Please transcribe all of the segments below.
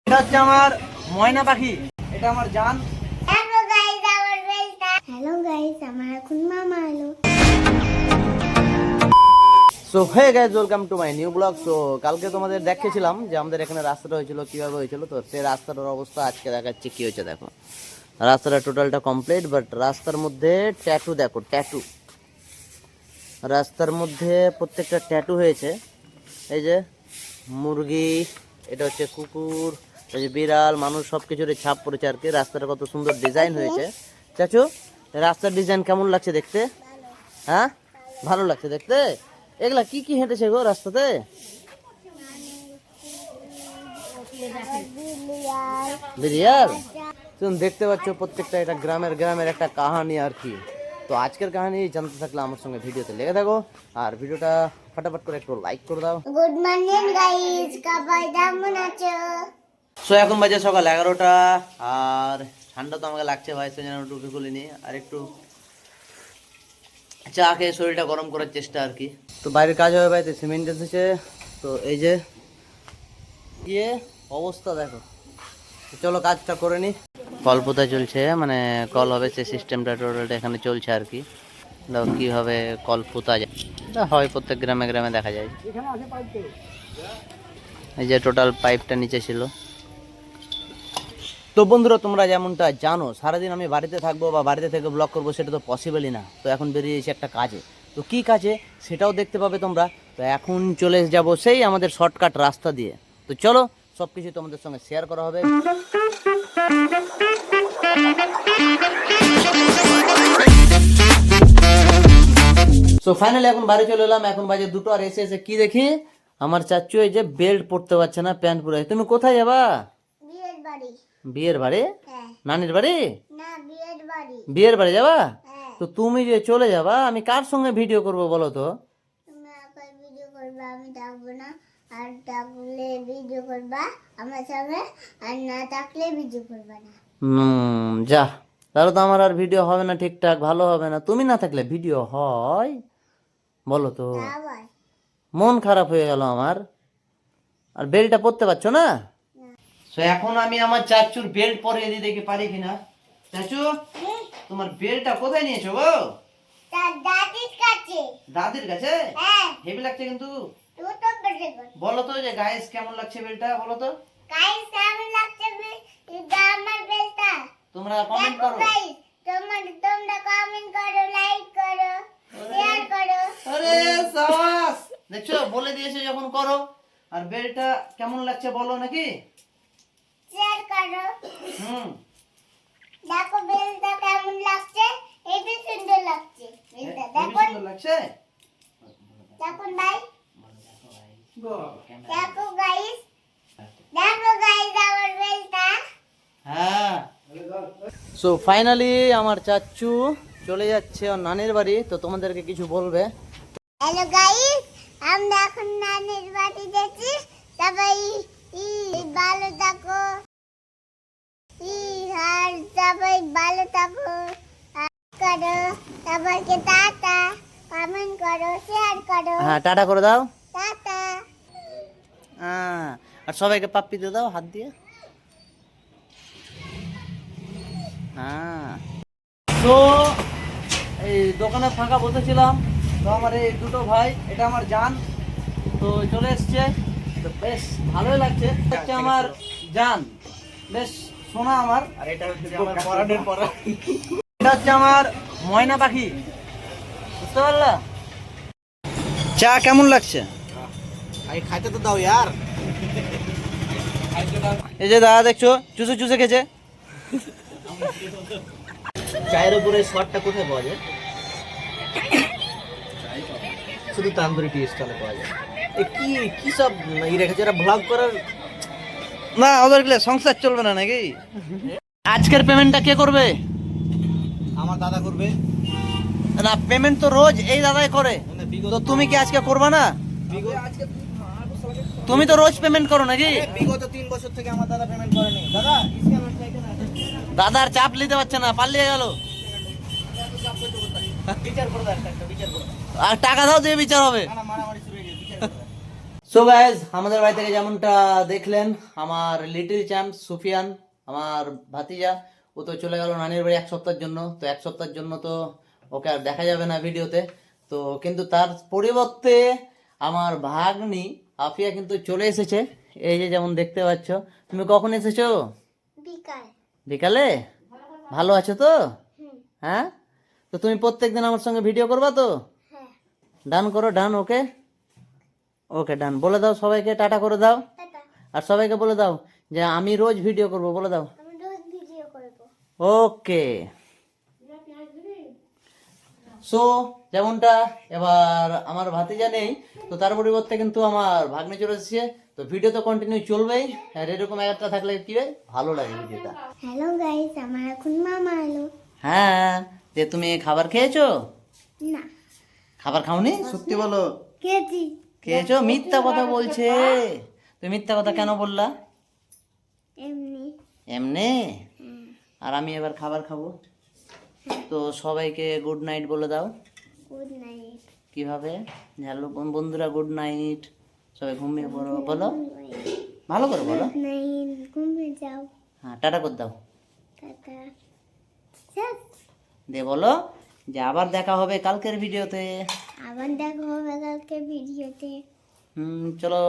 এটা হচ্ছে আমার ময়না পাখি, এটা আমার জান। হ্যালো গাইস, আমার বেলটা। হ্যালো গাইস, আমার এখন মামা এলো। So hey guys, welcome to my new blog. So কালকে তোমাদের দেখিয়েছিলাম যে আমাদের এখানে রাস্তাটা হয়েছিল, কিভাবে হয়েছিল। তো সেই রাস্তাটার অবস্থা আজকে দেখাচ্ছি কি হয়েছে। দেখো রাস্তাটা টোটালটা কমপ্লিট, বাট রাস্তার মধ্যে ট্যাটু দেখো, ট্যাটু রাস্তার মধ্যে প্রত্যেকটা ট্যাটু হয়েছে। এই যে মুরগি, এটা হচ্ছে কুকুর, এই যে বিড়াল, মানুষ, সব কিছুর ছাপ পড়েছে আর কি। রাস্তাটা কত সুন্দর ডিজাইন হয়েছে। চাচু, রাস্তার ডিজাইন কেমন লাগছে দেখতে? হ্যাঁ, ভালো লাগছে দেখতে। এগুলা কি কি হেঁটেছে গো রাস্তাতে? বিড়াল। তুমি দেখতে পাচ্ছ প্রত্যেকটা এটা গ্রামের একটা কাহানি আর কি। তো আজকের কাহিনী জানতে থাকলে আমার সঙ্গে ভিডিওতে লেগে থাকো, আর ভিডিওটা ফটাফট করে একটু লাইক করে দাও। গুড মর্নিং গাইস, সবাই কেমন আছো? সো এখন বাজে সকাল 11টা, আর ঠান্ডা তো আমাকে লাগছে ভাই, সেজন্য টুপি খুলিনি, আর একটু চা খেয়ে শরীরটা গরম করার চেষ্টা আর কি। তো বাইরের কাজ হবে বাড়িতে, সিমেন্ট এসেছে। তো এই যে গিয়ে অবস্থা দেখো, চলো কাজটা করে নি। কল পোতায় চলছে, মানে কল হবে সে সিস্টেমটা টোটালটা এখানে চলছে আর কি। কিভাবে কল পোতা যায় হয় প্রত্যেক গ্রামে গ্রামে দেখা যায়। এই যে টোটাল পাইপটা নিচে ছিল। তো বন্ধুরা, তোমরা যেমনটা জানো সারাদিন আমি বাড়িতে থাকবো বা বাড়িতে থেকে ব্লগ করবো, সেটা তো পসিবলই না। তো এখন বেরিয়েছি একটা কাজে, তো কি কাজে সেটাও দেখতে পাবে তোমরা। তো এখন চলে যাব সেই আমাদের শর্টকাট রাস্তা দিয়ে। তো চলো সব কিছু তোমাদের সঙ্গে শেয়ার করা হবে। তো ফাইনালি এখন বাড়ি চলে এলাম, এখন বাজে 2টো। আর এসে এসে কি দেখি, আমার চাচু এই যে বেল্ট পরতে পারছে না, প্যান্ট পরে। তুমি কোথায় যাবা? বিয়ের বাড়ি। বিয়ের বাড়ি? হ্যাঁ। নানির বাড়ি? না, বিয়ের বাড়ি। বিয়ের বাড়ি যাবা? হ্যাঁ। তো তুমি যে চলে যাবা, আমি কার সঙ্গে ভিডিও করব বলো তো? তুমি একা ভিডিও করবে, আমি থাকবো না। আর থাকলে ভিডিও করবা আমার সঙ্গে, আর না থাকলে ভিডিও করবা না। যা, তাহলে তো আমার আর ভিডিও হবে না ঠিকঠাক, ভালো হবে না। তুমি না থাকলে ভিডিও হয় বলো তো? আবার মন খারাপ হয়ে গেল আমার। আর বেল্টটা পরতে পারছো না? তো এখন আমি আমার চাচুর বেল্ট পরিয়ে দিই, দেখি পারি কিনা। চাচু, তোমার বেল্টটা কোথায় নিয়েছো গো? তার দাদির কাছে। দাদির কাছে? হ্যাঁ। হেভি লাগছে কিন্তু। তুই তো বেড়ে গেল। বলো তো যে গাইস কেমন লাগছে বেল্টটা, বলো তো। গাইস, কেমন লাগছে এটা আমার বেলটা? তোমরা কমেন্ট করো। গাইস, তোমরা কমেন্ট করো, লাইক করো, শেয়ার করো। আরে সাবাস, দেখছো বলে দিয়েছে যখন করো। আর বেল্টটা কেমন লাগছে বলো নাকি? শেয়ার করো। হুম, দেখো বেলটা কেমন লাগছে? হেবি সুন্দর লাগছে বেলটা। হেবি দেখো, সুন্দর লাগছে। দেখো ভাই, দেখো গাইস, দেখো গাইস আমার বেলটা। হ্যাঁ। সো ফাইনালি আমার চাচু চলে যাচ্ছে ওর নানির বাড়ি। তো তোমাদেরকে কিছু বলবে। হ্যালো গাইস, আমরা এখন নানির বাড়ি যাচ্ছি। সবাই ভালো থাকো, আর সবাই ভালো থাকো। করো, সবাইকে টাটা, কমেন্ট করো, শেয়ার করো। হ্যাঁ, টাটা করে দাও। টাটা। হ্যাঁ, আর সবাইকে পাপ্পি দিয়ে দাও হাত দিয়ে। হ্যাঁ। তো এই দোকানে ফাঁকা বসেছিলাম, তো আমার এই 2টো ভাই, এটা আমার জান, তো চলে এসছে। তো বেশ ভালোই লাগছে। হচ্ছে আমার জান, বেশ শোনা আমার। আর এটা হচ্ছে আমার পরানের পরা। এটা হচ্ছে আমার ময়না পাখি, বুঝতে পারলা? চা কেমন লাগছে? আরে খাইতে তো দাও यार। এই যে দাদা দেখছো চুষে চুষে খেছে। চায়ের উপরে শর্টটা কোথায় পাওয়া যায়? শুধু তান্দুরি টি স্টলে পাওয়া যায়। এ কি কি সব ই রেখেছে এরা ভ্লগ করার? না, ওদের গেলে সংসার চলবে না নাকি? আজকের পেমেন্টটা কে করবে? আমার দাদা করবে। না, পেমেন্ট তো রোজ এই দাদাই করে। তো তুমি কি আজকে করবা না? তুমি তো রোজ পেমেন্ট করো নাকি? বিগত 3 বছর থেকে আমার দাদা পেমেন্ট করেনি। দাদা স্ক্যানার চাইতে না। দাদার চাপ নিতে পারছে না, পালিয়ে গেল। বিচার করে দাও, একটা বিচার করে দাও। আর টাকা দাও দিয়ে বিচার হবে। না মারামারি শুরু হয়ে গেছে, বিচার করে দাও। সো গাইজ, আমাদের বাড়ি থেকে যেমনটা দেখলেন, আমার লিটল চ্যাম্প সুফিয়ান, আমার ভাতিজা, ও তো চলে গেল নানির বাড়ি 1 সপ্তাহের জন্য। তো 1 সপ্তাহের জন্য তো ওকে আর দেখা যাবে না ভিডিওতে। তো কিন্তু তার পরিবর্তে আমার ভাগ্নি আফিয়া কিন্তু চলে এসেছে। এই যে যেমন দেখতে পাচ্ছ। তুমি কখন এসেছো? বিকাল। বিকালে? ভালো আছো তো? হুম। হ্যাঁ, তো তুমি প্রত্যেকদিন আমার সঙ্গে ভিডিও করবা তো? হ্যাঁ। ডান করো, ডান। ওকে ওকে, ডান। বলে দাও সবাইকে, টাটা করে দাও। টাটা। আর সবাইকে বলে দাও যে আমি রোজ ভিডিও করব, বলে দাও। আমি রোজ ভিডিও করব। ওকে। সো যেমনটা এবার আমার ভাতিজা নেই, তো তার পরিবর্তে কিন্তু আমার ভাগ্নে চলে এসেছে। তো ভিডিও তো কন্টিনিউ চলবেই, আর এরকম একটা থাকলে কি হয়, ভালো লাগে ভিডিওটা। হ্যালো গাইস, আমার এখন মামা এলো। হ্যাঁ, যে তুমি খাবার খেয়েছো? না, খাবার খাওনি? সত্যি বলো। খেয়েছি। খেয়েছো? মিথ্যা কথা বলছে। তুমি মিথ্যা কথা কেন বললা? এমনি। এমনি? আর আমি এবার খাবার খাবো। তো সবাইকে গুড নাইট বলে দাও। Good night. কিভাবে? হ্যালো বন্ধুরা, গুড নাইট। সবাই ঘুমিয়ে পড়ো, বলো। ভালো করে বলো। গুড নাইট, ঘুমিয়ে যাও। হ্যাঁ, টাটা করে দাও। টাটা। শেষ। দিয়ে বলো যে আবার দেখা হবে কালকের ভিডিওতে। আবার দেখা হবে কালকে ভিডিওতে। চলো।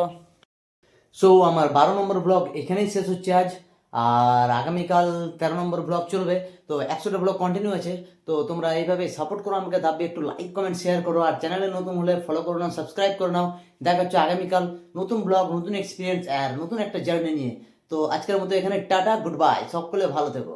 সো আমার 12 নম্বর ব্লগ এখানেই শেষ হচ্ছে আজ। আর আগামীকাল 13 নম্বর ব্লগ চলবে। তো 100টা ব্লগ কন্টিনিউ আছে। তো তোমরা এইভাবে সাপোর্ট করো আমাকে, দাবি একটু লাইক কমেন্ট শেয়ার করো। আর চ্যানেলে নতুন হলে ফলো করো নাও, সাবস্ক্রাইব করে নাও। দেখা হচ্ছে আগামীকাল নতুন ব্লগ, নতুন এক্সপিরিয়েন্স আর নতুন একটা জার্নি নিয়ে। তো আজকের মতো এখানে টাটা, গুড বাই। সকলে ভালো থেকো।